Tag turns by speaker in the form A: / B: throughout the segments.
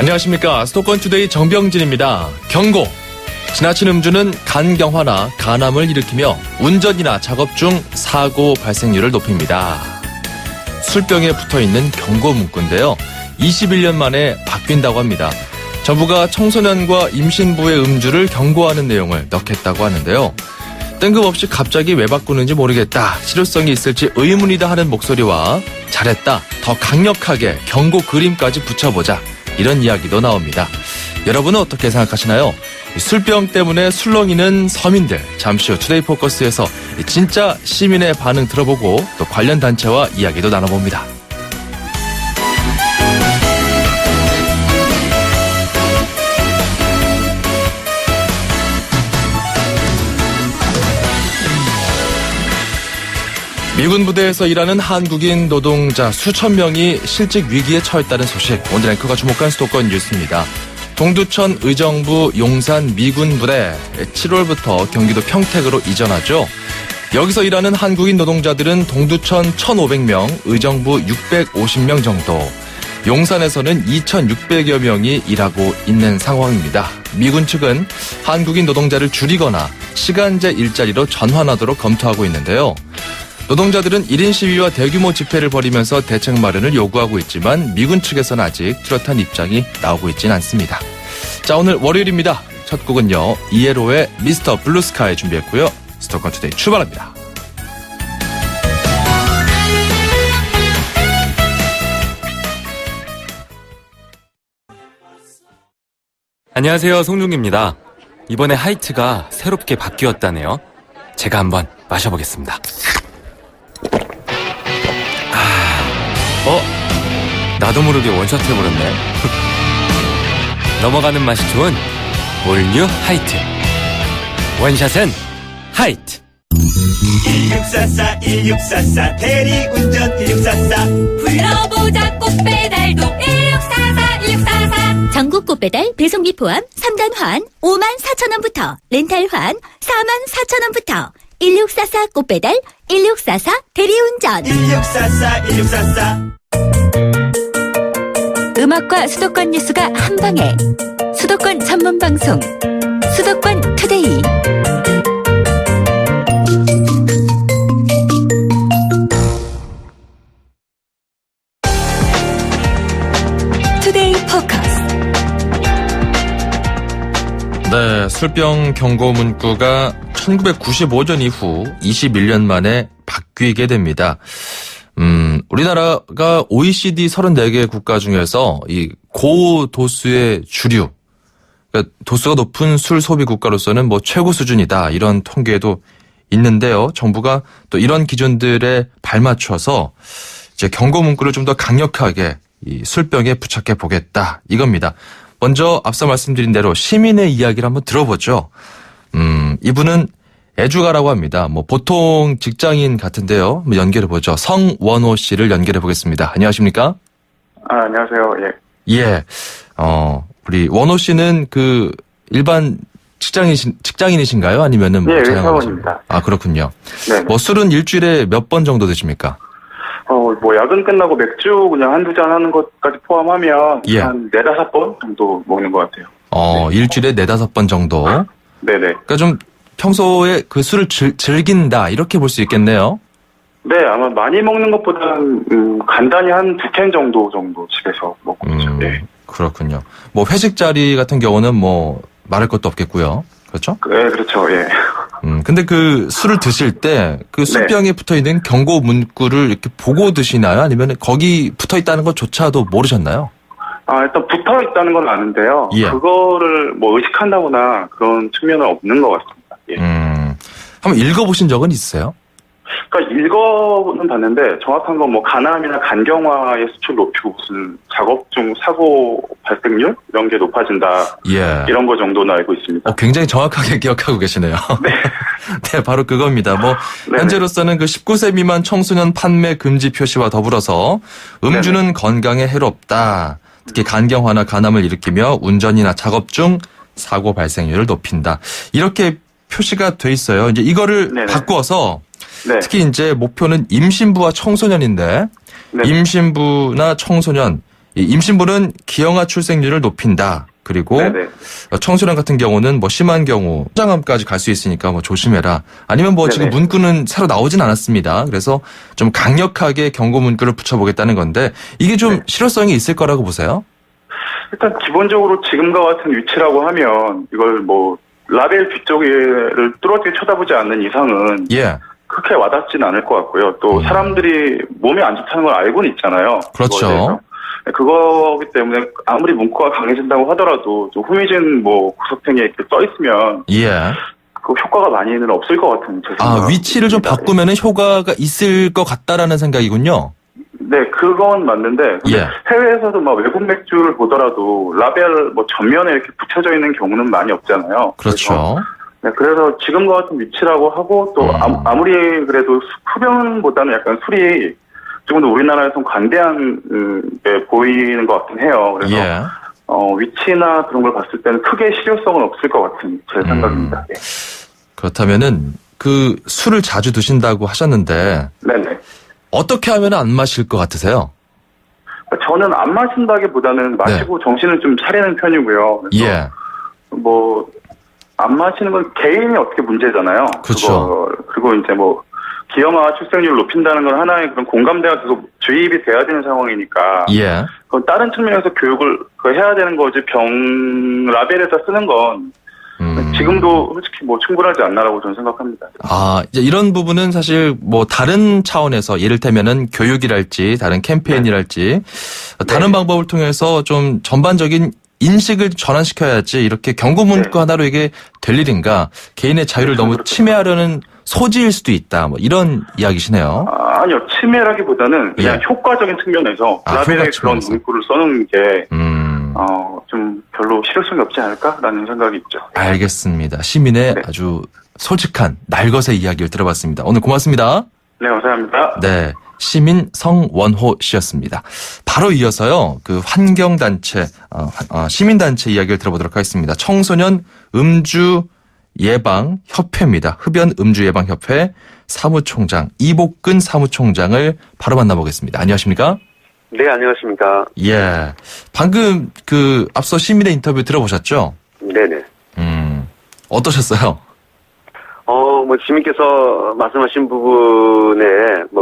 A: 안녕하십니까. 수도권투데이 정병진입니다. 경고! 지나친 음주는 간경화나 간암을 일으키며 운전이나 작업 중 사고 발생률을 높입니다. 술병에 붙어있는 경고 문구인데요. 21년 만에 바뀐다고 합니다. 정부가 청소년과 임신부의 음주를 경고하는 내용을 넣겠다고 하는데요. 뜬금없이 갑자기 왜 바꾸는지 모르겠다, 실효성이 있을지 의문이다 하는 목소리와 잘했다, 더 강력하게 경고 그림까지 붙여보자, 이런 이야기도 나옵니다. 여러분은 어떻게 생각하시나요? 술병 때문에 술렁이는 서민들, 잠시 후 투데이 포커스에서 진짜 시민의 반응 들어보고 또 관련 단체와 이야기도 나눠봅니다. 미군 부대에서 일하는 한국인 노동자 수천 명이 실직 위기에 처했다는 소식, 오늘 앵커가 주목한 수도권 뉴스입니다. 동두천 의정부 용산 미군 부대 7월부터 경기도 평택으로 이전하죠. 여기서 일하는 한국인 노동자들은 동두천 1,500명, 의정부 650명 정도, 용산에서는 2,600여 명이 일하고 있는 상황입니다. 미군 측은 한국인 노동자를 줄이거나 시간제 일자리로 전환하도록 검토하고 있는데요. 노동자들은 1인 시위와 대규모 집회를 벌이면서 대책 마련을 요구하고 있지만 미군 측에서는 아직 뚜렷한 입장이 나오고 있지는 않습니다. 자, 오늘 월요일입니다. 첫 곡은요, 이에로의 미스터 블루스카이 준비했고요. 수도권 투데이 출발합니다.
B: 안녕하세요, 송중기입니다. 이번에 하이트가 새롭게 바뀌었다네요. 제가 한번 마셔보겠습니다. 나도 모르게 원샷 해버렸네. 넘어가는 맛이 좋은 올뉴 하이트. 원샷은 하이트.
C: 1644 1644 대리운전 1644
D: 불러보자 꽃배달도 1644 1644 전국 꽃배달 배송비 포함 3단 환 54,000원부터 렌탈 환 44,000원부터 1644 꽃배달 1644 대리운전
C: 1644 1644
D: 음악과 수도권 뉴스가 한방에 수도권 전문 방송 수도권 투데이. 투데이 포커스.
A: 네, 술병 경고 문구가 1995년 이후 21년 만에 바뀌게 됩니다. 우리나라가 OECD 34개 국가 중에서 이 고도수의 주류, 그러니까 도수가 높은 술 소비 국가로서는 뭐 최고 수준이다, 이런 통계도 있는데요. 정부가 또 이런 기준들에 발맞춰서 이제 경고 문구를 좀 더 강력하게 이 술병에 부착해 보겠다, 이겁니다. 먼저 앞서 말씀드린 대로 시민의 이야기를 한번 들어보죠. 이분은 애주가라고 합니다. 뭐 보통 직장인 같은데요. 연결해 보죠. 성원호 씨를 연결해 보겠습니다. 안녕하십니까?
E: 안녕하세요. 예.
A: 예. 우리 원호 씨는 그 일반 직장인이신가요? 아니면은 뭐
E: 회사원입니다.
A: 아, 그렇군요.
E: 네.
A: 뭐 술은 일주일에 몇 번 정도 드십니까?
E: 뭐 야근 끝나고 맥주 그냥 한두 잔 하는 것까지 포함하면
A: 예.
E: 한 4-5번 정도 먹는 것 같아요.
A: 일주일에 4-5번 정도.
E: 네네.
A: 그러니까 좀 평소에 그 술을 즐긴다, 이렇게 볼 수 있겠네요.
E: 네, 아마 많이 먹는 것보다는 간단히 한 2캔 정도 집에서 먹고 있죠. 네.
A: 그렇군요. 뭐 회식 자리 같은 경우는 뭐 말할 것도 없겠고요. 그렇죠?
E: 네, 그렇죠. 예.
A: 근데 그 술을 드실 때 그 술병에 붙어 있는 경고 문구를 이렇게 보고 드시나요? 아니면 거기 붙어 있다는 것조차도 모르셨나요?
E: 일단 붙어 있다는 건 아는데요.
A: 예.
E: 그거를 뭐 의식한다거나 그런 측면은 없는 것 같습니다. 예.
A: 한번 읽어보신 적은 있으세요?
E: 그러니까 읽어는 봤는데 정확한 건 뭐 간암이나 간경화의 수출 높이고 무슨 작업 중 사고 발생률 이런 게 높아진다.
A: 예.
E: 이런 거 정도는 알고 있습니다.
A: 굉장히 정확하게 기억하고 계시네요.
E: 네.
A: 네, 바로 그겁니다. 뭐
E: 네네.
A: 현재로서는 그 19세 미만 청소년 판매 금지 표시와 더불어서 음주는
E: 네네.
A: 건강에 해롭다, 특히 간경화나 간암을 일으키며 운전이나 작업 중 사고 발생률을 높인다, 이렇게 표시가 돼 있어요. 이제 이거를
E: 네네.
A: 바꿔서
E: 네.
A: 특히 이제 목표는 임신부와 청소년인데,
E: 네.
A: 임신부나 청소년 이 임신부는 기형아 출생률을 높인다. 그리고
E: 네네.
A: 청소년 같은 경우는 뭐 심한 경우 성장암까지 갈 수 있으니까 뭐 조심해라. 아니면 뭐 지금
E: 네네.
A: 문구는 새로 나오진 않았습니다. 그래서 좀 강력하게 경고 문구를 붙여보겠다는 건데 이게 좀
E: 네.
A: 실효성이 있을 거라고 보세요?
E: 일단 기본적으로 지금과 같은 위치라고 하면 이걸 뭐 라벨 뒤쪽을 뚜렷이 쳐다보지 않는 이상은
A: 예.
E: 그렇게 와닿지는 않을 것 같고요. 또 사람들이 몸에 안 좋다는 걸 알고는 있잖아요.
A: 그렇죠.
E: 그거에 대해서. 그거기 때문에 아무리 문구가 강해진다고 하더라도 좀 후미진 뭐 구석탱이에 이렇게 써 있으면
A: 예.
E: 그 효과가 많이는 없을 것 같은 제 생각.
A: 아, 위치를 좀 바꾸면은 효과가 있을 것 같다라는 생각이군요.
E: 네, 그건 맞는데 근데
A: 예.
E: 해외에서도 막 외국 맥주를 보더라도 라벨 뭐 전면에 이렇게 붙여져 있는 경우는 많이 없잖아요.
A: 그렇죠.
E: 그래서 지금과 같은 위치라고 하고 또 아무리 그래도 흡연보다는 약간 술이 조금 더 우리나라에서 관대한 게 보이는 것 같긴 해요. 그래서
A: 예.
E: 위치나 그런 걸 봤을 때는 크게 실효성은 없을 것 같은 제 생각입니다. 예.
A: 그렇다면은 그 술을 자주 드신다고 하셨는데
E: 네네.
A: 어떻게 하면 안 마실 것 같으세요?
E: 저는 안 마신다기보다는 마시고 정신을 좀 차리는 편이고요. 그래서
A: 예.
E: 뭐 안 마시는 건 개인이 어떻게 문제잖아요.
A: 그렇죠.
E: 그리고 이제 뭐 기형아 출생률을 높인다는 건 하나의 그런 공감대가 계속 주입이 돼야 되는 상황이니까.
A: 예.
E: 그건 다른 측면에서 교육을 해야 되는 거지 라벨에다 쓰는 건 지금도 솔직히 뭐 충분하지 않나라고 저는 생각합니다.
A: 아, 이제 이런 부분은 사실 뭐 다른 차원에서 이를테면은 교육이랄지 다른 캠페인이랄지 다른 방법을 통해서 좀 전반적인 인식을 전환시켜야지 이렇게 경고 문구 하나로 이게 될 일인가. 개인의 자유를 너무 침해하려는 소지일 수도 있다. 뭐 이런 이야기시네요.
E: 아니요. 침해라기보다는 그냥
A: 예.
E: 효과적인 측면에서
A: 아,
E: 라벨에
A: 효과
E: 그런
A: 측면에서.
E: 문구를 써놓은 게
A: 음.
E: 좀 별로 실효성이 없지 않을까라는 생각이 있죠.
A: 알겠습니다. 시민의
E: 네.
A: 아주 솔직한 날것의 이야기를 들어봤습니다. 오늘 고맙습니다.
E: 네, 감사합니다.
A: 네. 시민 성원호 씨였습니다. 바로 이어서요, 그 환경단체, 시민단체 이야기를 들어보도록 하겠습니다. 청소년 음주 예방협회입니다. 흡연 음주 예방협회 사무총장, 이복근 사무총장을 바로 만나보겠습니다. 안녕하십니까?
F: 네, 안녕하십니까.
A: 예. 방금 앞서 시민의 인터뷰 들어보셨죠?
F: 네네.
A: 어떠셨어요?
F: 시민께서 말씀하신 부분에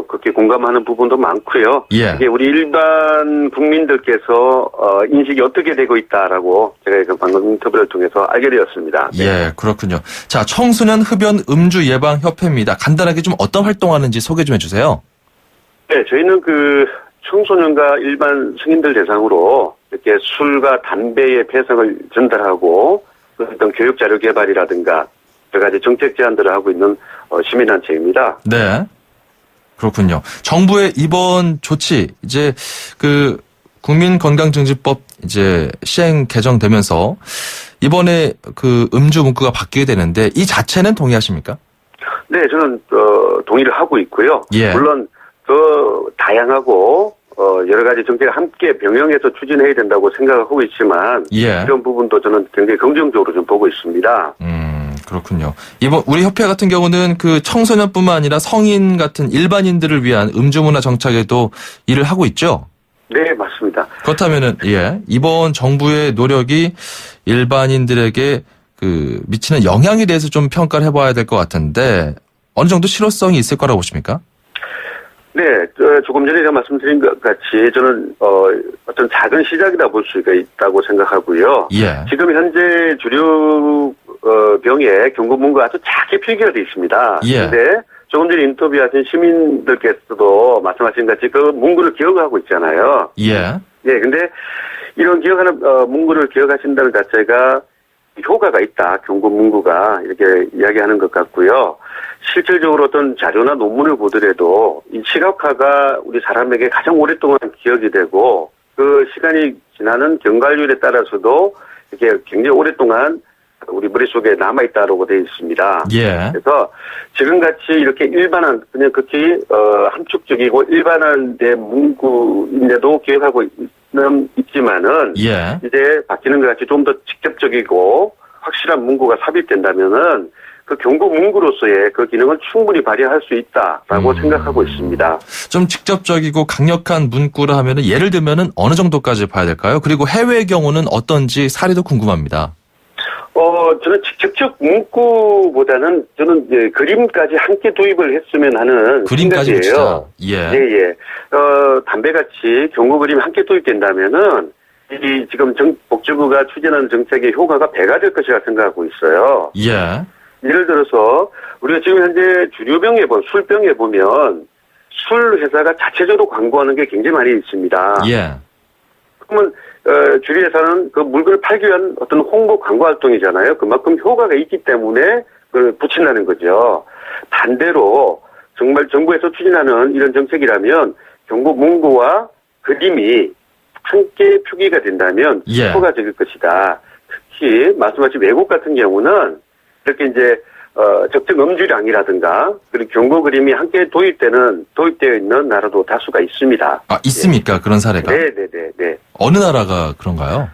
F: 그렇게 공감하는 부분도 많고요.
A: 예.
F: 이게 우리 일반 국민들께서, 인식이 어떻게 되고 있다라고 제가 방금 인터뷰를 통해서 알게 되었습니다. 네.
A: 예, 그렇군요. 자, 청소년 흡연 음주 예방 협회입니다. 간단하게 좀 어떤 활동하는지 소개 좀 해주세요.
F: 네, 저희는 청소년과 일반 성인들 대상으로 이렇게 술과 담배의 폐성을 전달하고 어떤 교육 자료 개발이라든가 여러 가지 정책 제안들을 하고 있는 시민단체입니다.
A: 네. 그렇군요. 정부의 이번 조치, 이제 국민건강증진법 이제 시행 개정되면서 이번에 음주 문구가 바뀌게 되는데 이 자체는 동의하십니까?
F: 네, 저는 동의를 하고 있고요.
A: 예.
F: 물론 더 다양하고 여러 가지 정책을 함께 병행해서 추진해야 된다고 생각하고 있지만
A: 예.
F: 이런 부분도 저는 굉장히 긍정적으로 좀 보고 있습니다.
A: 그렇군요. 이번 우리 협회 같은 경우는 청소년뿐만 아니라 성인 같은 일반인들을 위한 음주 문화 정착에도 일을 하고 있죠.
F: 네, 맞습니다.
A: 그렇다면은 이번 정부의 노력이 일반인들에게 미치는 영향에 대해서 좀 평가를 해봐야 될 것 같은데 어느 정도 실효성이 있을 거라고 보십니까?
F: 네, 조금 전에 제가 말씀드린 것 같이 저는 어떤 작은 시작이다 볼 수가 있다고 생각하고요.
A: 예.
F: 지금 현재 주류 병에 경고 문구가 아주 작게 표기가 되어 있습니다.
A: 예.
F: 그런데 조금 전에 인터뷰하신 시민들께서도 말씀하신 같이 그 문구를 기억하고 있잖아요.
A: 예.
F: 예, 근데 이런 기억하는 문구를 기억하신다는 자체가 효과가 있다. 경고 문구가 이렇게 이야기하는 것 같고요. 실질적으로 어떤 자료나 논문을 보더라도 이 시각화가 우리 사람에게 가장 오랫동안 기억이 되고 그 시간이 지나는 경과율에 따라서도 이렇게 굉장히 오랫동안 우리 머릿속에 남아있다고 되어 있습니다.
A: 예.
F: 그래서 지금같이 이렇게 일반한, 그냥 극히, 함축적이고 일반한 데 문구인데도 기억하고 있지만은,
A: 예.
F: 이제 바뀌는 것 같이 좀 더 직접적이고, 확실한 문구가 삽입된다면은 그 경고 문구로서의 그 기능을 충분히 발휘할 수 있다라고 생각하고 있습니다.
A: 좀 직접적이고 강력한 문구를 하면은 예를 들면은 어느 정도까지 봐야 될까요? 그리고 해외의 경우는 어떤지 사례도 궁금합니다.
F: 저는 직접 문구보다는 저는 이제 그림까지 함께 도입을 했으면 하는
A: 그림까지
F: 생각이에요.
A: 진짜. 예.
F: 예. 담배같이 경고 그림이 함께 도입된다면은 이 지금 복지부가 추진하는 정책의 효과가 배가 될 것이라 생각하고 있어요.
A: 예.
F: 예를 들어서 우리가 지금 현재 술병에 보면 술 회사가 자체적으로 광고하는 게 굉장히 많이 있습니다.
A: 예.
F: 그러면 주류 회사는 그 물건을 팔기 위한 어떤 홍보 광고 활동이잖아요. 그만큼 효과가 있기 때문에 그걸 붙인다는 거죠. 반대로 정말 정부에서 추진하는 이런 정책이라면 경고 문구와 그림이 함께 표기가 된다면
A: 예.
F: 효과적일 것이다. 특히 말씀하신 외국 같은 경우는 이렇게 이제 적정 음주량이라든가 그리고 경고 그림이 함께 도입되어 있는 나라도 다수가 있습니다.
A: 아, 있습니까? 그런 사례가?
F: 네.
A: 어느 나라가 그런가요?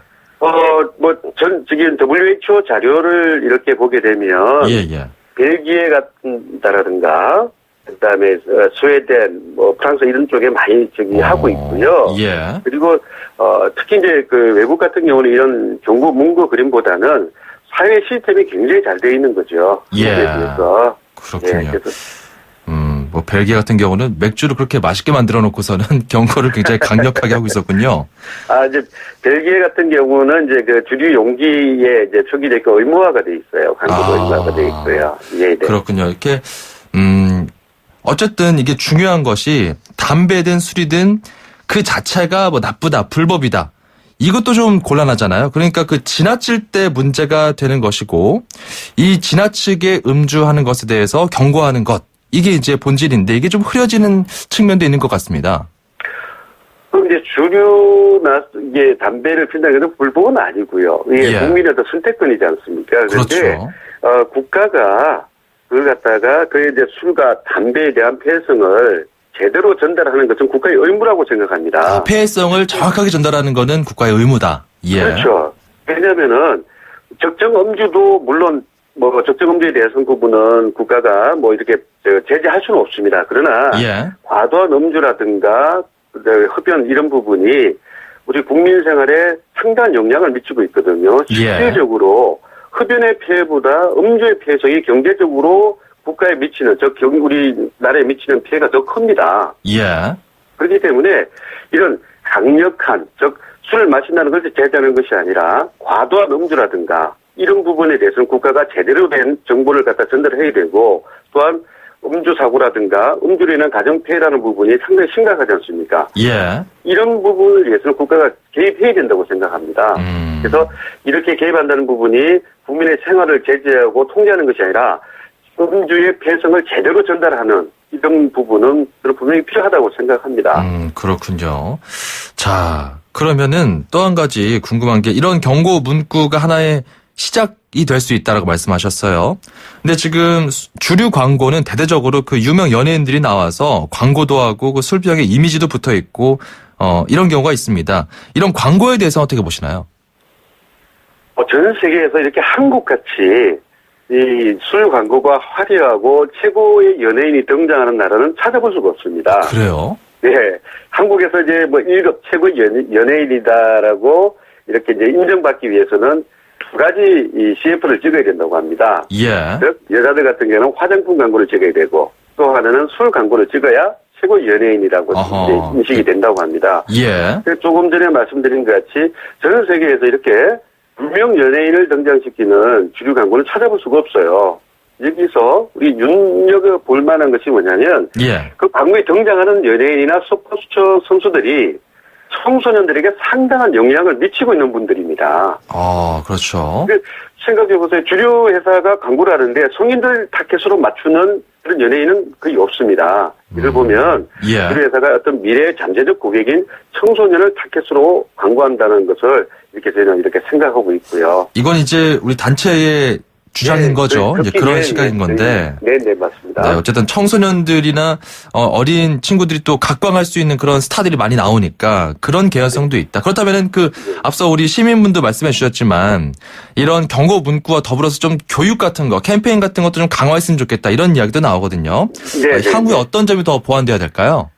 F: 지금 WHO 자료를 이렇게 보게 되면
A: 예.
F: 벨기에 같은 나라든가 그다음에 스웨덴, 프랑스 이런 쪽에 많이 하고 있고요.
A: 예.
F: 그리고 특히 이제 그 외국 같은 경우는 이런 경고 문구 그림보다는 사회 시스템이 굉장히 잘 되어 있는 거죠.
A: 예.
F: 그래서
A: 그렇군요.
F: 그래서
A: 벨기에 같은 경우는 맥주를 그렇게 맛있게 만들어 놓고서는 경고를 굉장히 강력하게 하고 있었군요.
F: 이제 벨기에 같은 경우는 이제 그 주류 용기에 이제 표기될 거 의무화가 돼 있어요. 광고도 의무화가 돼 있고요. 네.
A: 그렇군요. 이렇게 어쨌든 이게 중요한 것이 담배든 술이든 그 자체가 뭐 나쁘다, 불법이다. 이것도 좀 곤란하잖아요. 그러니까 그 지나칠 때 문제가 되는 것이고 이 지나치게 음주하는 것에 대해서 경고하는 것. 이게 이제 본질인데 이게 좀 흐려지는 측면도 있는 것 같습니다.
F: 그럼 이제 주류나 이게 담배를 피운다는 것은 불법은 아니고요. 이게 국민의 어떤 선택권이지 않습니까? 그런데
A: 그렇죠.
F: 국가가 그걸 갖다가 그에 대해 술과 담배에 대한 폐해성을 제대로 전달하는 것은 국가의 의무라고 생각합니다.
A: 폐해성을 정확하게 전달하는 것은 국가의 의무다. 예.
F: 그렇죠. 왜냐면은 적정 음주도 물론 적정 음주에 대해서는 부분은 국가가 이렇게 제재할 수는 없습니다. 그러나 과도한 음주라든가 흡연 이런 부분이 우리 국민 생활에 상당한 영향을 미치고 있거든요. 실질적으로 흡연의 피해보다 음주의 피해성이 경제적으로 국가에 미치는 우리나라에 미치는 피해가 더 큽니다.
A: 예.
F: 그렇기 때문에 이런 강력한 술을 마신다는 것을 제재하는 것이 아니라 과도한 음주라든가 이런 부분에 대해서는 국가가 제대로 된 정보를 갖다 전달해야 되고 또한 음주 사고라든가 음주로 인한 가정 피해라는 부분이 상당히 심각하지 않습니까?
A: 예.
F: 이런 부분을 위해서는 국가가 개입해야 된다고 생각합니다. 그래서 이렇게 개입한다는 부분이 국민의 생활을 제재하고 통제하는 것이 아니라 음주의 폐해성을 제대로 전달하는 이런 부분은 분명히 필요하다고 생각합니다.
A: 그렇군요. 자, 그러면은 또 한 가지 궁금한 게 이런 경고 문구가 하나의 시작이 될 수 있다라고 말씀하셨어요. 근데 지금 주류 광고는 대대적으로 그 유명 연예인들이 나와서 광고도 하고 그 술병에 이미지도 붙어 있고 이런 경우가 있습니다. 이런 광고에 대해서 어떻게 보시나요?
F: 전 세계에서 이렇게 한국같이 이 술 광고가 화려하고 최고의 연예인이 등장하는 나라는 찾아볼 수가 없습니다.
A: 그래요?
F: 네. 한국에서 이제 1급 최고의 연예인이다라고 이렇게 이제 인정받기 위해서는 두 가지 이 CF를 찍어야 된다고 합니다.
A: 예.
F: 즉, 여자들 같은 경우는 화장품 광고를 찍어야 되고 또 하나는 술 광고를 찍어야 최고의 연예인이라고 이제 인식이 된다고 합니다.
A: 예.
F: 조금 전에 말씀드린 것 같이 전 세계에서 이렇게 유명 연예인을 등장시키는 주류 광고는 찾아볼 수가 없어요. 여기서 우리 눈여겨볼 만한 것이 뭐냐면 그 광고에 등장하는 연예인이나 스포츠 선수들이 청소년들에게 상당한 영향을 미치고 있는 분들입니다.
A: 그렇죠.
F: 생각해보세요. 주류 회사가 광고를 하는데 성인들 타겟으로 맞추는 그런 연예인은 거의 없습니다. 이를 보면 주류 회사가 어떤 미래의 잠재적 고객인 청소년을 타겟으로 광고한다는 것을 이렇게 저희는 이렇게 생각하고 있고요.
A: 이건 이제 우리 단체의 주장인 거죠. 이제 그런 시각인 건데.
F: 네, 맞습니다.
A: 네, 어쨌든 청소년들이나 어린 친구들이 또 각광할 수 있는 그런 스타들이 많이 나오니까 그런 개연성도 있다. 그렇다면은 앞서 우리 시민분도 말씀해 주셨지만 이런 경고 문구와 더불어서 좀 교육 같은 거, 캠페인 같은 것도 좀 강화했으면 좋겠다. 이런 이야기도 나오거든요. 향후에 어떤 점이 더 보완돼야 될까요?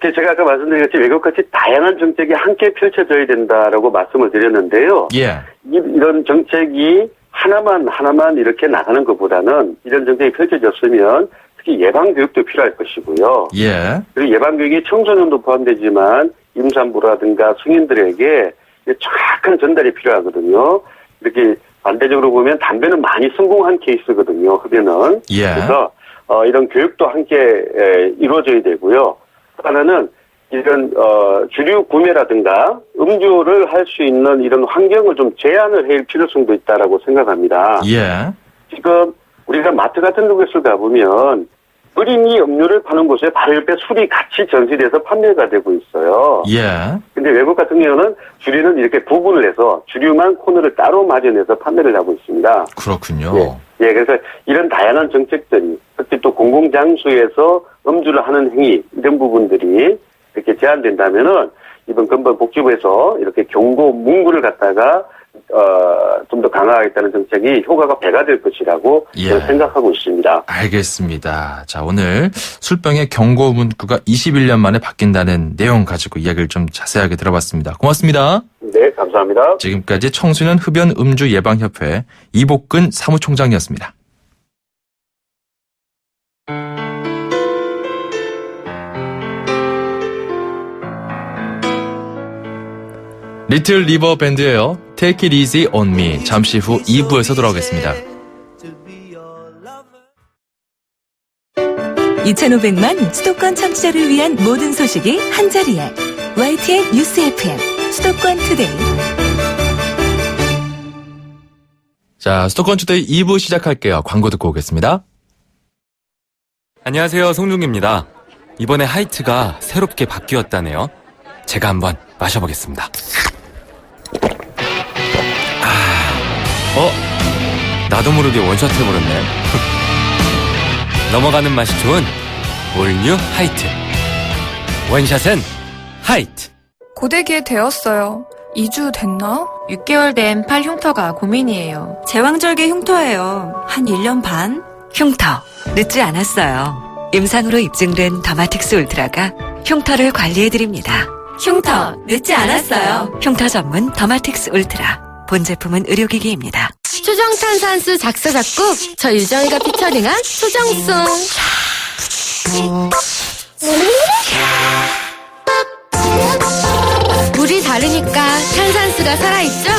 F: 제가 아까 말씀드린 것처럼 외국같이 다양한 정책이 함께 펼쳐져야 된다라고 말씀을 드렸는데요.
A: 예.
F: 이런 정책이 하나만 이렇게 나가는 것보다는 이런 정책이 펼쳐졌으면 특히 예방교육도 필요할 것이고요.
A: 예.
F: 그리고 예방교육이 청소년도 포함되지만 임산부라든가 성인들에게 정확한 전달이 필요하거든요. 이렇게 반대적으로 보면 담배는 많이 성공한 케이스거든요. 흡연은.
A: 예.
F: 그래서 이런 교육도 함께 이루어져야 되고요. 또 하나는 이런 주류 구매라든가 음주를 할 수 있는 이런 환경을 좀 제한을 해야 할 필요성도 있다라고 생각합니다.
A: 예.
F: 지금 우리가 마트 같은 곳에 가보면 어린이 음료를 파는 곳에 바로 옆에 술이 같이 전시돼서 판매가 되고 있어요.
A: 예.
F: 근데 외국 같은 경우는 주류는 이렇게 구분을 해서 주류만 코너를 따로 마련해서 판매를 하고 있습니다.
A: 그렇군요.
F: 예, 그래서 이런 다양한 정책들이 특히 또 공공장소에서 음주를 하는 행위 이런 부분들이 이렇게 제한된다면은 이번 근본 복지부에서 이렇게 경고 문구를 갖다가 좀 더 강화하겠다는 정책이 효과가 배가 될 것이라고 저는 생각하고 있습니다.
A: 알겠습니다. 자, 오늘 술병의 경고 문구가 21년 만에 바뀐다는 내용 가지고 이야기를 좀 자세하게 들어봤습니다. 고맙습니다.
F: 네, 감사합니다.
A: 지금까지 청소년 흡연 음주 예방협회 이복근 사무총장이었습니다. 리틀 리버 밴드예요. Take it easy on me. 잠시 후 2부에서 돌아오겠습니다.
D: 2,500만 수도권 청취자를 위한 모든 소식이 한자리에 YTN 뉴스 FM 수도권 투데이.
A: 자, 수도권 투데이 2부 시작할게요. 광고 듣고 오겠습니다.
B: 안녕하세요, 송중기입니다. 이번에 하이트가 새롭게 바뀌었다네요. 제가 한번 마셔보겠습니다. 나도 모르게 원샷 해버렸네. 넘어가는 맛이 좋은 올뉴 하이트. 원샷은 하이트.
G: 고데기에 되었어요. 2주 됐나?
H: 6개월 된 팔 흉터가 고민이에요.
D: 제왕절개 흉터예요. 한 1년 반? 흉터 늦지 않았어요. 임상으로 입증된 더마틱스 울트라가 흉터를 관리해드립니다.
H: 흉터 늦지 않았어요.
D: 흉터 전문 더마틱스 울트라. 본 제품은 의료기기입니다.
H: 초정탄산수 작사 작곡 저 유정이가 피처링한 초정송. 물이 다르니까 탄산수가 살아있죠?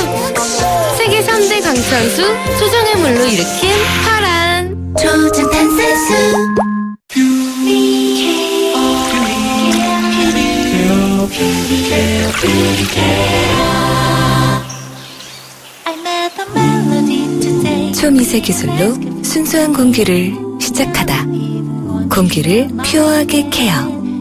H: 세계 3대 강천수 초정의 물로 일으킨 파란 초정탄산수.
D: 초미세 기술로 순수한 공기를 시작하다. 공기를 퓨어하게 케어.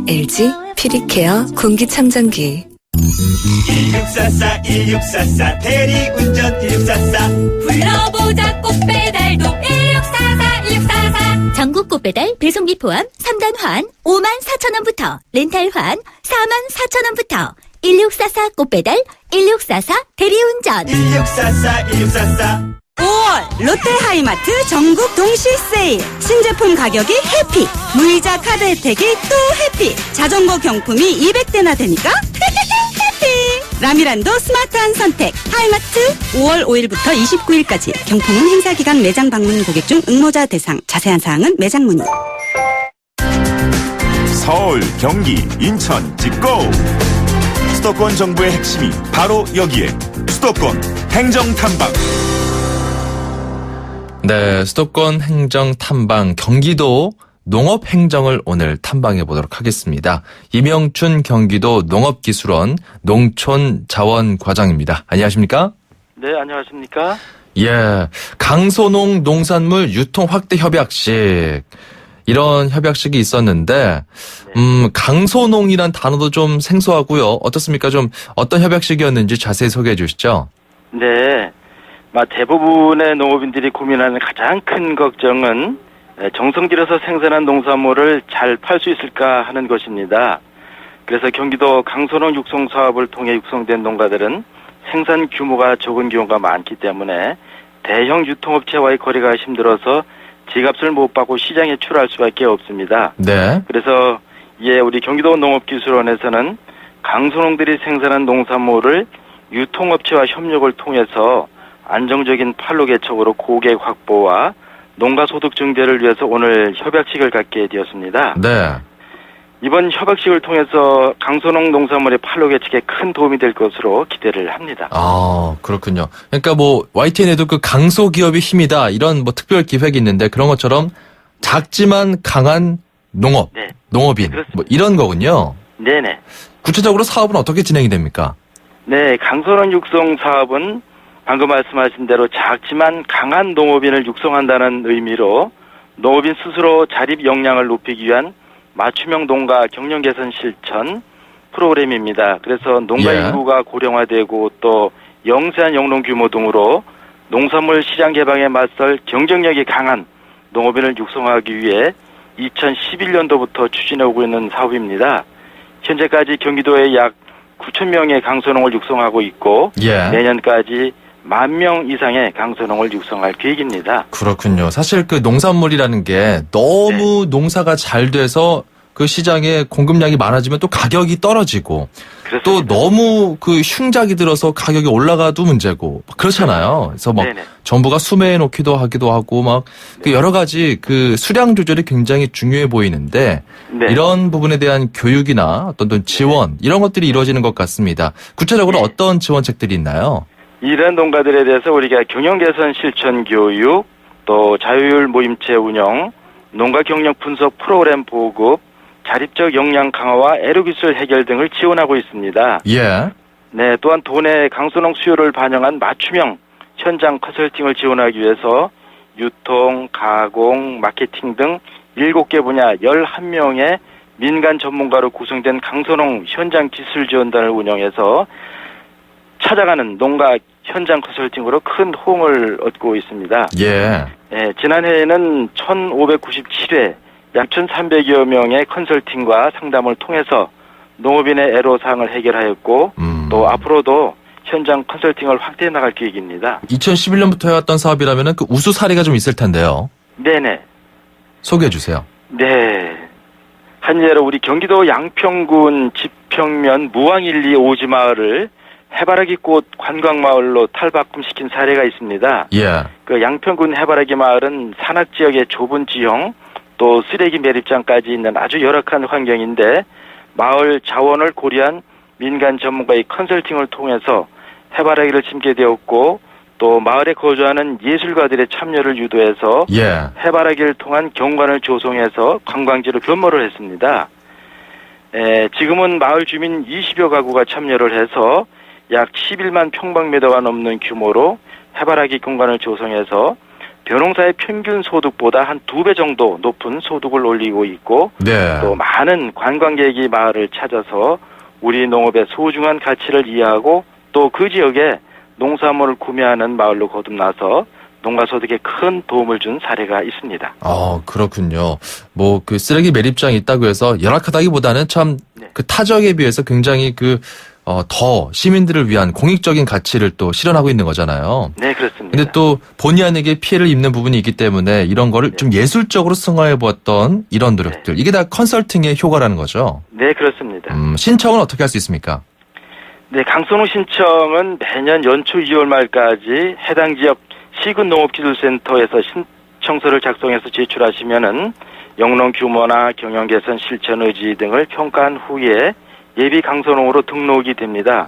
D: LG 퓨리케어 공기청정기.
C: 1644 대리운전 1644
H: 불러보자 꽃배달도 1644
D: 전국 꽃배달 배송비 포함 3단 환 54,000원부터 렌탈 환 44,000원부터 1644 꽃배달 1644 대리운전.
C: 1644
I: 5월 롯데하이마트 전국 동시 세일. 신제품 가격이 해피. 무이자 카드 혜택이 또 해피. 자전거 경품이 200대나 되니까 해피. 라미란도 스마트한 선택. 하이마트 5월 5일부터 29일까지. 경품은 행사기간 매장 방문 고객 중 응모자 대상. 자세한 사항은 매장 문의.
J: 서울, 경기, 인천, 찍고! 수도권 정부의 핵심이 바로 여기에. 수도권 행정탐방.
A: 네, 수도권 행정 탐방 경기도 농업행정을 오늘 탐방해 보도록 하겠습니다. 이명춘 경기도 농업기술원 농촌자원과장입니다. 안녕하십니까?
K: 네, 안녕하십니까?
A: 예, 강소농 농산물 유통 확대 협약식. 이런 협약식이 있었는데, 강소농이란 단어도 좀 생소하고요. 어떻습니까? 좀 어떤 협약식이었는지 자세히 소개해 주시죠.
K: 네. 대부분의 농업인들이 고민하는 가장 큰 걱정은 정성 들여서 생산한 농산물을 잘 팔 수 있을까 하는 것입니다. 그래서 경기도 강선홍 육성 사업을 통해 육성된 농가들은 생산 규모가 적은 경우가 많기 때문에 대형 유통업체와의 거래가 힘들어서 지값을 못 받고 시장에 출하할 수밖에 없습니다.
A: 네.
K: 그래서 우리 경기도 농업기술원에서는 강선홍들이 생산한 농산물을 유통업체와 협력을 통해서 안정적인 판로 개척으로 고객 확보와 농가 소득 증대를 위해서 오늘 협약식을 갖게 되었습니다.
A: 네.
K: 이번 협약식을 통해서 강선홍 농산물의 판로 개척에 큰 도움이 될 것으로 기대를 합니다.
A: 아, 그렇군요. 그러니까 YTN에도 그 강소기업이 힘이다 이런 특별 기획이 있는데 그런 것처럼 작지만 강한 농업,
K: 네.
A: 농업인
K: 네,
A: 이런 거군요.
K: 네네.
A: 구체적으로 사업은 어떻게 진행이 됩니까?
K: 네, 강선홍 육성 사업은 방금 말씀하신 대로 작지만 강한 농업인을 육성한다는 의미로 농업인 스스로 자립 역량을 높이기 위한 맞춤형 농가 경영 개선 실천 프로그램입니다. 그래서 농가 인구가 고령화되고 또 영세한 영농 규모 등으로 농산물 시장 개방에 맞설 경쟁력이 강한 농업인을 육성하기 위해 2011년도부터 추진해 오고 있는 사업입니다. 현재까지 경기도에 약 9,000명의 강선홍을 육성하고 있고 내년까지 10,000명 이상의 강선홍을 육성할 계획입니다.
A: 그렇군요. 사실 그 농산물이라는 게 너무 농사가 잘 돼서 그 시장에 공급량이 많아지면 또 가격이 떨어지고
K: 그렇습니다.
A: 또 너무 그 흉작이 들어서 가격이 올라가도 문제고 그렇잖아요. 그래서 정부가 수매해 놓기도 하기도 하고 그 여러 가지 그 수량 조절이 굉장히 중요해 보이는데 이런 부분에 대한 교육이나 어떤 지원 이런 것들이 이루어지는 것 같습니다. 구체적으로 어떤 지원책들이 있나요?
K: 이런 농가들에 대해서 우리가 경영 개선 실천 교육, 또 자율 모임체 운영, 농가 경력 분석 프로그램 보급, 자립적 역량 강화와 애로기술 해결 등을 지원하고 있습니다. 네, 또한 도내 강선홍 수요를 반영한 맞춤형 현장 컨설팅을 지원하기 위해서 유통, 가공, 마케팅 등 7개 분야 11명의 민간 전문가로 구성된 강선홍 현장 기술 지원단을 운영해서 찾아가는 농가 현장 컨설팅으로 큰 호응을 얻고 있습니다. 지난해에는 1,597회 약 1,300여 명의 컨설팅과 상담을 통해서 농업인의 애로사항을 해결하였고 또 앞으로도 현장 컨설팅을 확대해 나갈 계획입니다.
A: 2011년부터 해왔던 사업이라면 그 우수 사례가 좀 있을 텐데요.
K: 네네.
A: 소개해 주세요.
K: 네. 한 예로 우리 경기도 양평군 지평면 무왕일리 오지마을을 해바라기꽃 관광마을로 탈바꿈시킨 사례가 있습니다. 그 양평군 해바라기 마을은 산악지역의 좁은 지형 또 쓰레기 매립장까지 있는 아주 열악한 환경인데 마을 자원을 고려한 민간 전문가의 컨설팅을 통해서 해바라기를 심게 되었고 또 마을에 거주하는 예술가들의 참여를 유도해서 해바라기를 통한 경관을 조성해서 관광지로 변모를 했습니다. 지금은 마을 주민 20여 가구가 참여를 해서 약 11만 평방미터가 넘는 규모로 해바라기 공간을 조성해서 벼농사의 평균 소득보다 한 2배 정도 높은 소득을 올리고 있고 또 많은 관광객이 마을을 찾아서 우리 농업의 소중한 가치를 이해하고 또 그 지역에 농산물을 구매하는 마을로 거듭나서 농가 소득에 큰 도움을 준 사례가 있습니다.
A: 그렇군요. 그 쓰레기 매립장이 있다고 해서 열악하다기보다는 참 그 타적에 비해서 굉장히 더 시민들을 위한 공익적인 가치를 또 실현하고 있는 거잖아요.
K: 네, 그렇습니다.
A: 근데 또 본의 아니게 피해를 입는 부분이 있기 때문에 이런 거를 좀 예술적으로 승화해 보았던 이런 노력들. 이게 다 컨설팅의 효과라는 거죠.
K: 네, 그렇습니다.
A: 신청은 어떻게 할 수 있습니까?
K: 네, 강선홍 신청은 매년 연초 2월 말까지 해당 지역 시군농업기술센터에서 신청서를 작성해서 제출하시면은 영농 규모나 경영 개선 실천 의지 등을 평가한 후에 예비 강선홍으로 등록이 됩니다.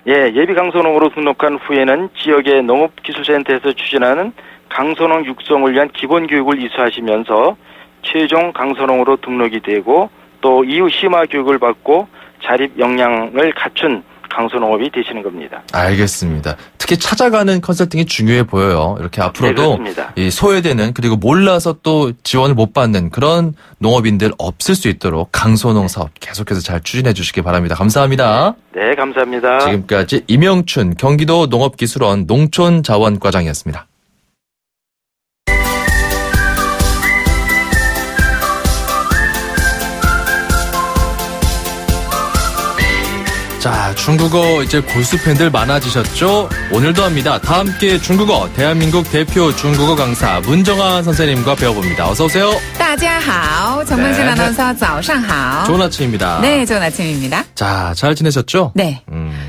K: 예비 강선홍으로 등록한 후에는 지역의 농업기술센터에서 추진하는 강선홍 육성을 위한 기본 교육을 이수하시면서 최종 강선홍으로 등록이 되고 또 이후 심화 교육을 받고 자립 역량을 갖춘 강소농업이 되시는 겁니다.
A: 알겠습니다. 특히 찾아가는 컨설팅이 중요해 보여요. 이렇게 앞으로도
K: 네,
A: 이 소외되는 그리고 몰라서 또 지원을 못 받는 그런 농업인들 없을 수 있도록 강소농 사업 계속해서 잘 추진해 주시기 바랍니다. 감사합니다.
K: 네, 감사합니다.
A: 지금까지 임영춘 경기도 농업기술원 농촌자원과장이었습니다. 자, 중국어 이제 골수 팬들 많아지셨죠? 오늘도 합니다. 다 함께 중국어 대한민국 대표 중국어 강사 문정아 선생님과 배워봅니다. 어서 오세요.
L: 大家好, 정명진 아나운서 早上好.
A: 좋은 아침입니다.
L: 네, 좋은 아침입니다.
A: 자, 잘 지내셨죠?
L: 네.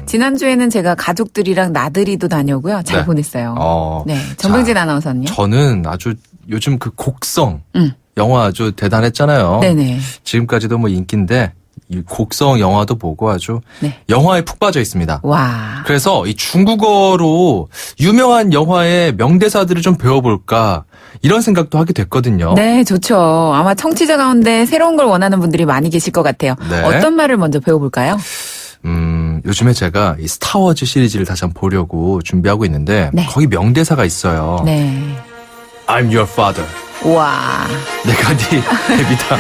L: 지난주에는 제가 가족들이랑 나들이도 다녀오고요. 잘
A: 네.
L: 보냈어요. 네, 정명진 아나운서는요?
A: 저는 아주 요즘 그 곡성 영화 아주 대단했잖아요.
L: 네네.
A: 지금까지도 뭐 인기인데 이 곡성 영화도 보고 아주 영화에 푹 빠져 있습니다.
L: 와.
A: 그래서 이 중국어로 유명한 영화의 명대사들을 좀 배워볼까 이런 생각도 하게 됐거든요.
L: 네, 좋죠. 아마 청취자 가운데 새로운 걸 원하는 분들이 많이 계실 것 같아요.
A: 네.
L: 어떤 말을 먼저 배워볼까요?
A: 요즘에 제가 이 스타워즈 시리즈를 다시 한번 보려고 준비하고 있는데 거기 명대사가 있어요.
L: 네.
A: I'm your father.
L: 와.
A: 내가 네 애비다.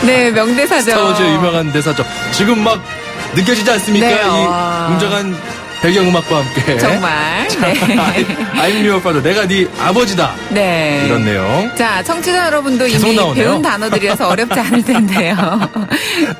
L: 네, 명대사죠.
A: 스타워즈 유명한 대사죠. 지금 막 느껴지지 않습니까?
L: 네,
A: 이 웅장한 배경음악과 함께.
L: 정말.
A: 자,
L: 네.
A: I'm your father. 내가 네 아버지다.
L: 네.
A: 이런 내용.
L: 자, 청취자 여러분도 이미
A: 나오네요.
L: 배운 단어들이라서 어렵지 않을 텐데요.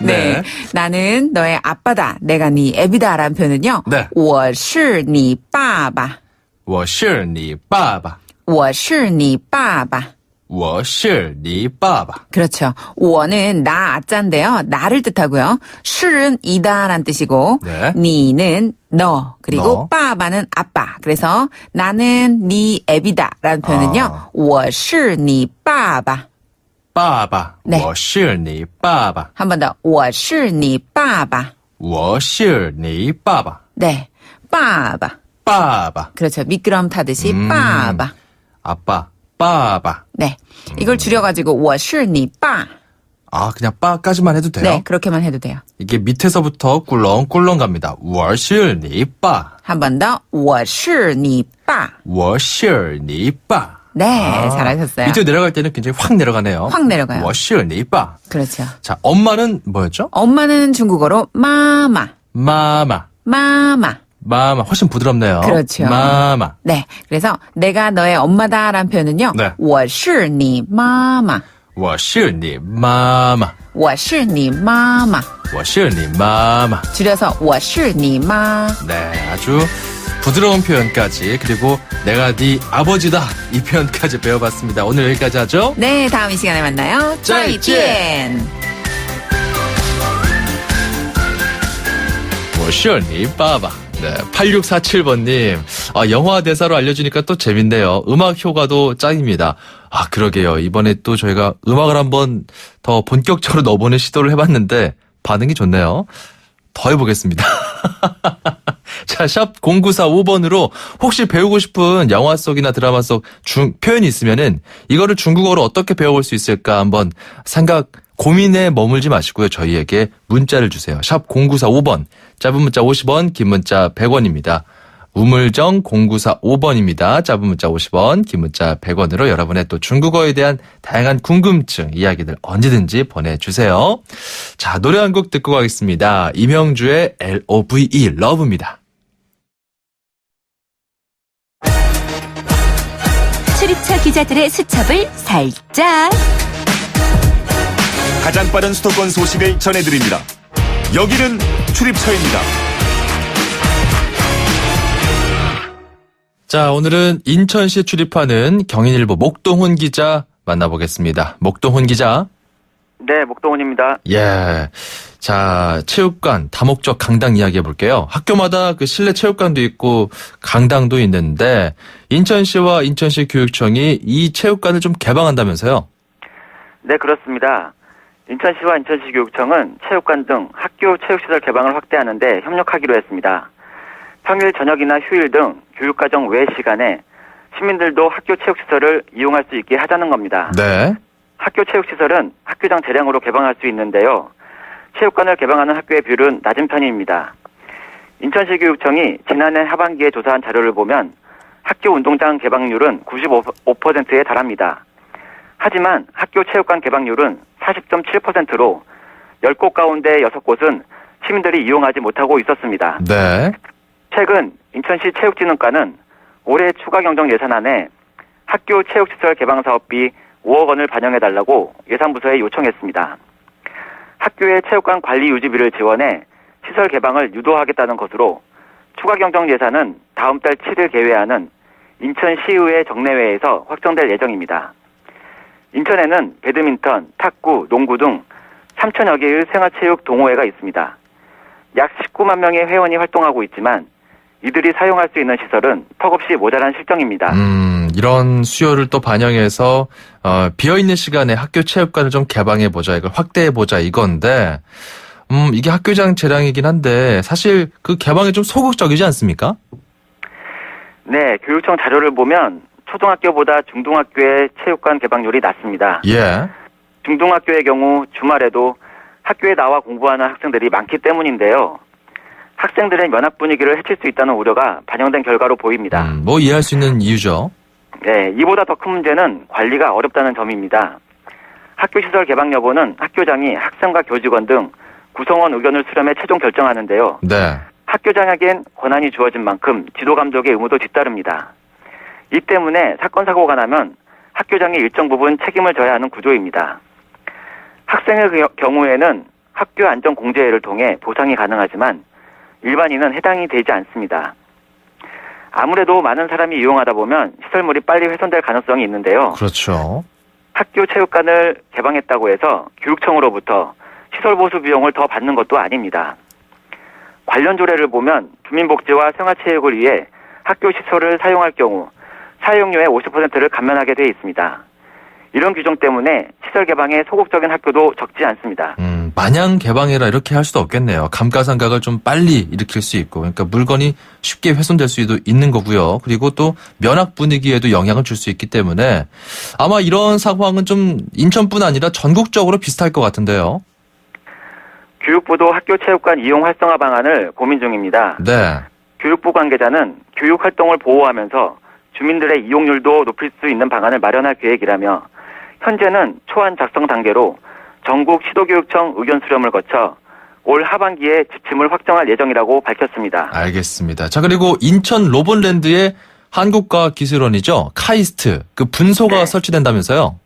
L: 네. 나는 너의 아빠다. 내가 네 애비다라는 표현은요.
A: 네.
L: 我是你爸爸.
A: 我是你爸爸.
L: 我是你爸爸.
A: 我是你爸爸.
L: 그렇죠. 我는 나 아짠데요. 나를 뜻하고요. 실은 이다란 뜻이고 니는 너 그리고 빠바는 아빠. 그래서 나는 네 애비다라는 표현은요. 我是你爸爸.
A: 爸爸. 我是你爸爸.
L: 한 번 더. 我是你爸爸.
A: 我是你爸爸.
L: 네. 빠바.
A: 빠바.
L: 그렇죠. 미끄럼 타듯이 빠바.
A: 아빠. 빠바.
L: 네. 이걸 줄여가지고 我是你爸.
A: 아, 그냥 빠까지만 해도 돼요?
L: 네, 그렇게만 해도 돼요.
A: 이게 밑에서부터 꿀렁꿀렁 갑니다. 我是你爸.
L: 한 번 더. 我是你爸.
A: 我是你爸.
L: 네, 잘하셨어요.
A: 밑에 내려갈 때는 굉장히 확 내려가네요.
L: 확 내려가요.
A: 我是你爸.
L: 그렇죠.
A: 자, 엄마는 뭐였죠?
L: 엄마는 중국어로 마마.
A: 마마.
L: 마마.
A: 마마. 훨씬 부드럽네요.
L: 그렇죠.
A: 마마.
L: 네. 그래서 내가 너의 엄마다라는 표현은요.
A: 네.
L: 我是你妈妈.
A: 我是你妈妈.
L: 我是你妈妈.
A: 我是你妈妈.
L: 줄여서 我是你妈.
A: 네, 아주 부드러운 표현까지 그리고 내가 네 아버지다 이 표현까지 배워봤습니다. 오늘 여기까지 하죠.
L: 네, 다음 이 시간에 만나요. 再见.
A: 我是你爸爸. 네, 8647번님. 아, 영화 대사로 알려주니까 또 재밌네요. 음악 효과도 짱입니다. 아, 그러게요. 이번에 또 저희가 음악을 한번 더 본격적으로 넣어보는 시도를 해봤는데 반응이 좋네요. 더 해보겠습니다. 자, 샵 0945번으로 혹시 배우고 싶은 영화 속이나 드라마 속 표현이 있으면은 이거를 중국어로 어떻게 배워볼 수 있을까 한번 고민에 머물지 마시고요. 저희에게 문자를 주세요. 샵 0945번. 짧은 문자 50원, 긴 문자 100원입니다. 우물정 0945번입니다. 짧은 문자 50원, 긴 문자 100원으로 여러분의 또 중국어에 대한 다양한 궁금증, 이야기들 언제든지 보내주세요. 자, 노래 한 곡 듣고 가겠습니다. 이명주의 LOVE, 러브입니다.
D: 출입처 기자들의 수첩을 살짝.
J: 가장 빠른 수도권 소식을 전해드립니다. 여기는 출입처입니다.
A: 자, 오늘은 인천시에 출입하는 경인일보 목동훈 기자 만나보겠습니다. 목동훈 기자.
K: 네, 목동훈입니다.
A: 예. 자, 체육관, 다목적 강당 이야기 해볼게요. 학교마다 그 실내 체육관도 있고 강당도 있는데 인천시와 인천시 교육청이 이 체육관을 좀 개방한다면서요?
K: 네, 그렇습니다. 인천시와 인천시 교육청은 체육관 등 학교 체육시설 개방을 확대하는데 협력하기로 했습니다. 평일 저녁이나 휴일 등 교육과정 외 시간에 시민들도 학교 체육시설을 이용할 수 있게 하자는 겁니다.
A: 네.
K: 학교 체육시설은 학교장 재량으로 개방할 수 있는데요.
M: 체육관을 개방하는 학교의 비율은 낮은 편입니다. 인천시 교육청이 지난해 하반기에 조사한 자료를 보면 학교 운동장 개방률은 95%에 달합니다. 하지만 학교 체육관 개방률은 40.7%로 10곳 가운데 6곳은 시민들이 이용하지 못하고 있었습니다.
A: 네.
M: 최근 인천시 체육진흥과는 올해 추가 경정 예산안에 학교 체육시설 개방 사업비 5억 원을 반영해달라고 예산부서에 요청했습니다. 학교의 체육관 관리 유지비를 지원해 시설 개방을 유도하겠다는 것으로 추가 경정 예산은 다음 달 7일 개회하는 인천시의회 정례회에서 확정될 예정입니다. 인천에는 배드민턴, 탁구, 농구 등 3천여 개의 생활체육 동호회가 있습니다. 약 19만 명의 회원이 활동하고 있지만 이들이 사용할 수 있는 시설은 턱없이 모자란 실정입니다.
A: 이런 수요를 또 반영해서 비어있는 시간에 학교 체육관을 좀 개방해보자, 이걸 확대해보자 이건데 이게 학교장 재량이긴 한데 사실 그 개방이 좀 소극적이지 않습니까?
M: 네, 교육청 자료를 보면 초등학교보다 중등학교의 체육관 개방률이 낮습니다.
A: 예.
M: 중등학교의 경우 주말에도 학교에 나와 공부하는 학생들이 많기 때문인데요. 학생들의 면학 분위기를 해칠 수 있다는 우려가 반영된 결과로 보입니다.
A: 뭐 이해할 수 있는 이유죠.
M: 네, 이보다 더 큰 문제는 관리가 어렵다는 점입니다. 학교시설 개방 여부는 학교장이 학생과 교직원 등 구성원 의견을 수렴해 최종 결정하는데요.
A: 네.
M: 학교장에겐 권한이 주어진 만큼 지도 감독의 의무도 뒤따릅니다. 이 때문에 사건 사고가 나면 학교장이 일정 부분 책임을 져야 하는 구조입니다. 학생의 경우에는 학교 안전 공제회를 통해 보상이 가능하지만 일반인은 해당이 되지 않습니다. 아무래도 많은 사람이 이용하다 보면 시설물이 빨리 훼손될 가능성이 있는데요.
A: 그렇죠.
M: 학교 체육관을 개방했다고 해서 교육청으로부터 시설 보수 비용을 더 받는 것도 아닙니다. 관련 조례를 보면 주민복지와 생활체육을 위해 학교 시설을 사용할 경우 사용료의 50%를 감면하게 되어 있습니다. 이런 규정 때문에 시설 개방에 소극적인 학교도 적지 않습니다.
A: 마냥 개방해라 이렇게 할 수도 없겠네요. 감가상각을 좀 빨리 일으킬 수 있고, 그러니까 물건이 쉽게 훼손될 수도 있는 거고요. 그리고 또 면학 분위기에도 영향을 줄 수 있기 때문에 아마 이런 상황은 좀 인천뿐 아니라 전국적으로 비슷할 것 같은데요.
M: 교육부도 학교 체육관 이용 활성화 방안을 고민 중입니다.
A: 네.
M: 교육부 관계자는 교육 활동을 보호하면서 주민들의 이용률도 높일 수 있는 방안을 마련할 계획이라며 현재는 초안 작성 단계로 전국 시도교육청 의견 수렴을 거쳐 올 하반기에 지침을 확정할 예정이라고 밝혔습니다.
A: 알겠습니다. 자, 그리고 인천 로봇랜드에 한국과학기술원이죠. 카이스트, 그 분소가
M: 네.
A: 설치된다면서요?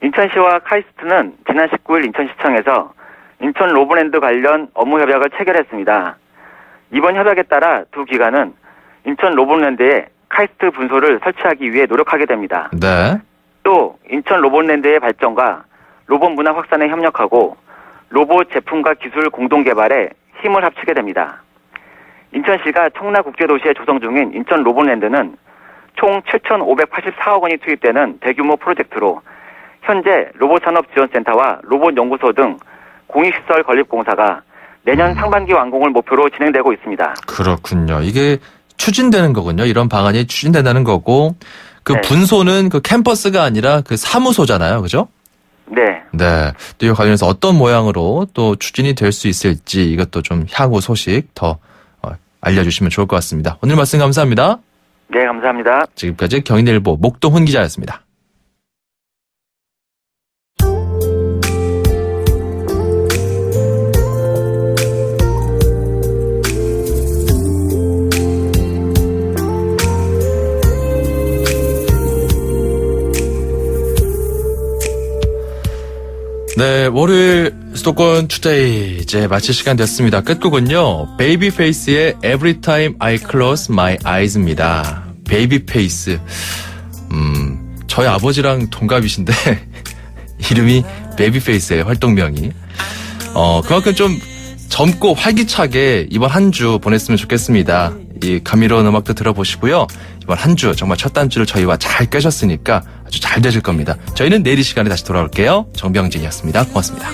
M: 인천시와 카이스트는 지난 19일 인천시청에서 인천 로봇랜드 관련 업무 협약을 체결했습니다. 이번 협약에 따라 두 기관은 인천 로봇랜드에 카이스트 분소를 설치하기 위해 노력하게 됩니다.
A: 네.
M: 또 인천 로봇랜드의 발전과 로봇 문화 확산에 협력하고 로봇 제품과 기술 공동 개발에 힘을 합치게 됩니다. 인천시가 청라국제도시에 조성 중인 인천 로봇랜드는 총 7,584억 원이 투입되는 대규모 프로젝트로 현재 로봇산업지원센터와 로봇연구소 등 공익시설 건립공사가 내년 상반기 완공을 목표로 진행되고 있습니다.
A: 그렇군요. 이게 추진되는 거군요. 이런 방안이 추진된다는 거고, 그
M: 네.
A: 분소는 그 캠퍼스가 아니라 그 사무소잖아요. 그죠?
M: 네.
A: 네. 또 이 관련해서 어떤 모양으로 또 추진이 될 수 있을지 이것도 좀 향후 소식 더 알려주시면 좋을 것 같습니다. 오늘 말씀 감사합니다.
M: 네, 감사합니다.
A: 지금까지 경인일보 목동훈 기자였습니다. 네, 월요일 수도권 투데이 이제 마칠 시간 됐습니다. 끝곡은요, 베이비페이스의 Every Time I Close My Eyes입니다. 베이비페이스. 저희 아버지랑 동갑이신데 이름이 베이비페이스예요, 활동명이. 그만큼 좀 젊고 활기차게 이번 한 주 보냈으면 좋겠습니다. 이 감미로운 음악도 들어보시고요. 이번 한 주 정말 첫 단추를 저희와 잘 꿰셨으니까 아주 잘 되실 겁니다. 저희는 내일 이 시간에 다시 돌아올게요. 정병진이었습니다. 고맙습니다.